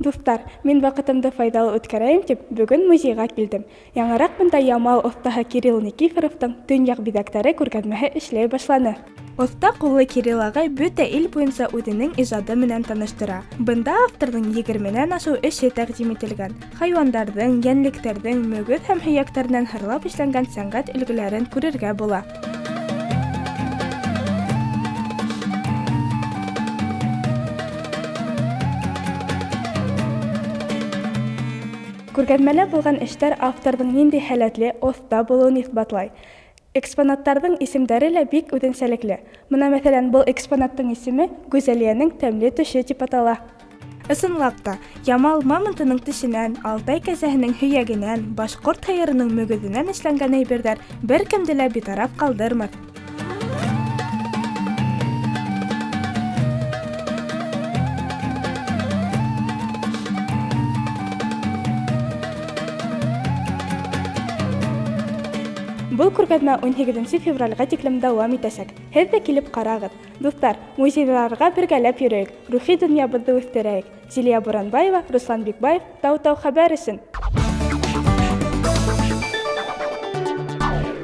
Дуҫтар, мин ваҡытымды файҙалы үткәрәйем тип, бөгөн музейға килдем. Яңыраҡ бында Ямал оҫтаһы Кирилл Никифоровтың төньяҡ биҙәктәре күргәҙмәһе эшләй башланы. Оҫта ҡуллы Кирилл ағай бөтә ил буйынса үҙенең ижады менән таныштыра. Бында авторҙың 20-нән ашыу эше тәҡдим ителгән. Хайуандарҙың, йәнлектәрҙең, мөгөҙ һәм һөйәктәренән һырлап эшләнгән сәнғәт өлгөләрен күрергә була. Күргәҙмәлә булған эштәр авторҙың ниндәй һәләтле, оҫта булыуын иҫбатлай. Экспонаттарҙың исемдәре лә бик үҙенсәлекле. Бына мәҫәлән, был экспонаттың исеме Гүзәлиәнең тәмле төшө тип атала. Ысынлап та, Ямал мамонтының тешенән, Алтай кәзәһенең һөйәгенән, башҡорт һыйырының мөгөҙөнән эшләнгән әйберҙәр бер кемде лә битараф ҡалдырмаҫ. Был күргәҙмә 18 февралгә тиклем дауам итәсәк. Һеҙ ҙә килеп ҡарағыҙ. Дуҫтар, музейҙарға бергәләп йөрөйөк, рухи донъябыҙҙы үҫтерәйек. Зилиә Буранбаева, Руслан Бикбаев, Тау-Тау хәбәр өсөн.